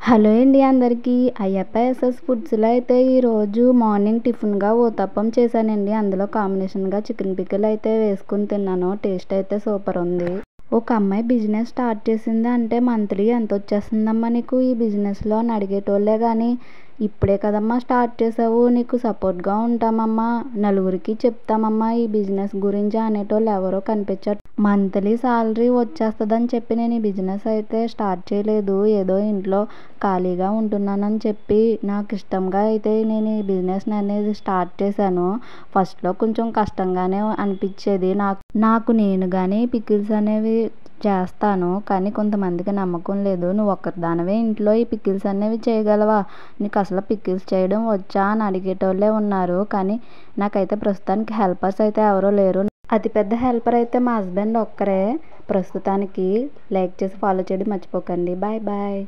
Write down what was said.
Hello అండి అందరికీ. Ayyappa SS ఫుడ్స్లో అయితే ఈరోజు మార్నింగ్ టిఫిన్గా ఊతప్పం చేశానండి. అందులో కాంబినేషన్గా చికెన్ పికిల్ అయితే వేసుకుని తిన్నాను. టేస్ట్ అయితే సూపర్ ఉంది. ఒక అమ్మాయి బిజినెస్ స్టార్ట్ చేసింది అంటే మంత్లీ ఎంత వచ్చేస్తుందమ్మా నీకు ఈ బిజినెస్లో అని అడిగేటోళ్ళే కానీ, ఇప్పుడే కదమ్మా స్టార్ట్ చేసావు, నీకు సపోర్ట్గా ఉంటామమ్మా, నలుగురికి చెప్తామమ్మా ఈ బిజినెస్ గురించి అనేటోళ్ళు ఎవరో కనిపించారు. మంత్లీ శాలరీ వచ్చేస్తుందని చెప్పి నేను ఈ బిజినెస్ అయితే స్టార్ట్ చేయలేదు. ఏదో ఇంట్లో ఖాళీగా ఉంటున్నానని చెప్పి నాకు ఇష్టంగా అయితే నేను ఈ బిజినెస్ అనేది స్టార్ట్ చేశాను. ఫస్ట్లో కొంచెం కష్టంగానే అనిపించేది నాకు నేను కానీ పికిల్స్ అనేవి చేస్తాను, కానీ కొంతమందికి నమ్మకం లేదు. నువ్వు ఒక్కదానివే ఇంట్లో ఈ పికిల్స్ అనేవి చేయగలవా, నీకు అసలు పికిల్స్ చేయడం వచ్చా అని అడిగేటోళ్ళే ఉన్నారు. కానీ నాకైతే ప్రస్తుతానికి హెల్పర్స్ అయితే ఎవరూ లేరు. అతిపెద్ద హెల్పర్ అయితే మా హస్బెండ్ ఒక్కరే ప్రస్తుతానికి. లైక్ చేసి ఫాలో చేయడం మర్చిపోకండి. Bye bye.